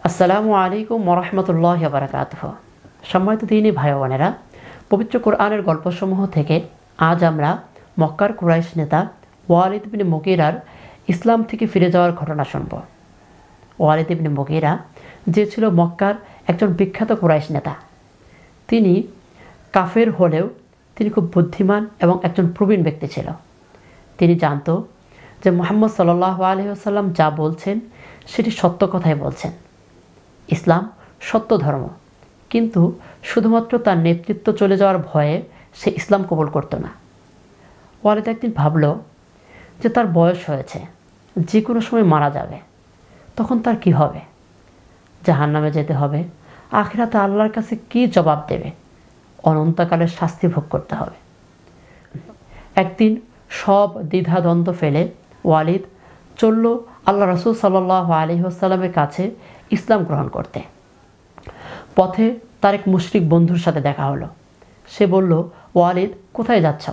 আসসালামু আলাইকুম ওরহমতুল্লাহি ওয়া বারাকাতুহু। সম্মানিত দিনী ভাই বোনেরা, পবিত্র কোরআনের গল্পসমূহ থেকে আজ আমরা মক্কার কুরাইশ নেতা ওয়ালিদ ইবনে মুগীরার ইসলাম থেকে ফিরে যাওয়ার ঘটনা শুনব। ওয়ালিদ ইবনে মুগীরা যে ছিল মক্কার একজন বিখ্যাত কুরাইশ নেতা। তিনি কাফের হলেও তিনি খুব বুদ্ধিমান এবং একজন প্রবীণ ব্যক্তি ছিল। তিনি জানত যে মুহাম্মদ সাল্লাল্লাহু আলাইহি ওয়াসাল্লাম যা বলছেন সেটি সত্য কথাই বলছেন। ইসলাম সত্য ধর্ম, কিন্তু শুধুমাত্র তার নেতৃত্ব চলে যাওয়ার ভয়ে সে ইসলাম কবুল করত না। ওয়ালিদ একদিন ভাবল যে তার বয়স হয়েছে, যে কোনো সময় মারা যাবে, তখন তার কি হবে? জাহান্নামে যেতে হবে, আখিরাতে আল্লাহর কাছে কি জবাব দেবে? অনন্তকালের শাস্তি ভোগ করতে হবে। একদিন সব দ্বিধাদ্বন্দ্ব ফেলে ওয়ালিদ চলল আল্লাহ রাসূল সাল্লাল্লাহু আলাইহি ওয়াসাল্লামের কাছে ইসলাম গ্রহণ করতে। পথে তার এক মুশরিক বন্ধুর সাথে দেখা হলো। সে বলল, ওয়ালিদ, কোথায় যাচ্ছ?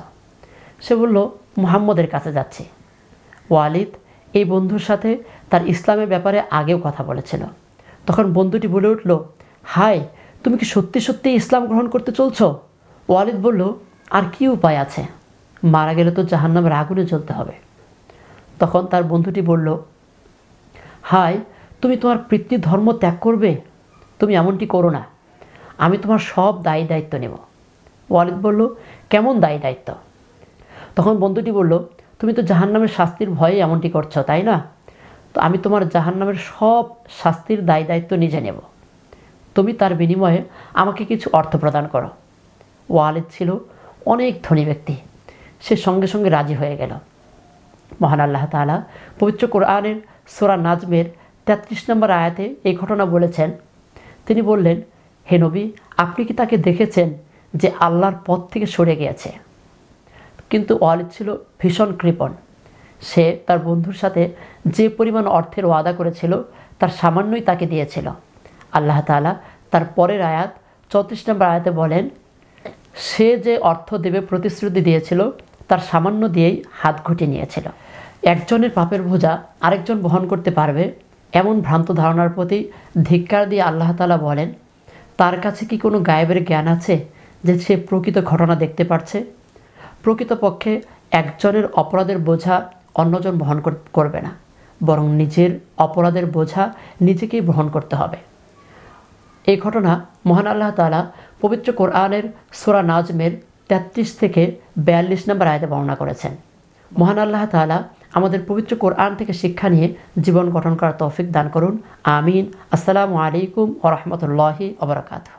সে বলল, মুহাম্মদের কাছে যাচ্ছি। ওয়ালিদ এই বন্ধুর সাথে তার ইসলামের ব্যাপারে আগেও কথা বলেছিল। তখন বন্ধুটি বলে উঠল, হাই, তুমি কি সত্যি সত্যি ইসলাম গ্রহণ করতে চলছো? ওয়ালিদ বলল, আর কি উপায় আছে? মারা গেলে তো জাহান্নামের আগুনে জ্বলতে হবে। তখন তার বন্ধুটি বলল, হাই, তুমি তোমার পিতৃ ধর্ম ত্যাগ করবে? তুমি এমনটি করো না, আমি তোমার সব দায়ী দায়িত্ব নেব। ওয়ালিদ বলল, কেমন দায়ী দায়িত্ব? তখন বন্ধুটি বলল, তুমি তো জাহান্নামের শাস্তির ভয়ে এমনটি করছো, তাই না? তো আমি তোমার জাহান্নামের সব শাস্তির দায়ী দায়িত্ব নিজে নেব। তুমি তার বিনিময়ে আমাকে কিছু অর্থ প্রদান করো। ওয়ালিদ ছিল অনেক ধনী ব্যক্তি, সে সঙ্গে সঙ্গে রাজি হয়ে গেল। মহান আল্লাহ তাআলা পবিত্র কোরআনের সূরা নাজমের 33 নম্বর আয়াতে এই ঘটনা বলেছেন। তিনি বললেন, হে নবী, আপনি কি তাকে দেখেছেন যে আল্লাহর পথ থেকে সরে গিয়েছে? কিন্তু ওয়ালিদ ছিল ভীষণ কৃপণ। সে তার বন্ধুর সাথে যে পরিমাণ অর্থের ওয়াদা করেছিল তার সামান্যই তাকে দিয়েছিল। আল্লাহ তাআলা তার পরের আয়াত 34 নম্বর আয়াতে বলেন, সে যে অর্থ দেবে প্রতিশ্রুতি দিয়েছিল তার সামান্য দিয়েই হাত ঘুটিয়ে নিয়েছিল। একজনের পাপের বোঝা আরেকজন বহন করতে পারবে, এমন ভ্রান্ত ধারণার প্রতি ধিক্কার দিয়ে আল্লাহ তাআলা বলেন, তার কাছে কি কোনো গায়েবের জ্ঞান আছে যে সে প্রকৃত ঘটনা দেখতে পারছে? প্রকৃতপক্ষে একজনের অপরাধের বোঝা অন্যজন বহন করবে না, বরং নিজের অপরাধের বোঝা নিজেকেই বহন করতে হবে। এই ঘটনা মহান আল্লাহ তাআলা পবিত্র কোরআনের সূরা নাজমের 33 থেকে 42 নম্বর আয়াতে বর্ণনা করেছেন। মহান আল্লাহ তাআলা আমাদের পবিত্র কোরআন থেকে শিক্ষা নিয়ে জীবন গঠন করার তৌফিক দান করুন। আমিন। আসসালামু আলাইকুম ওয়া রাহমাতুল্লাহি ওয়া বারাকাতুহু।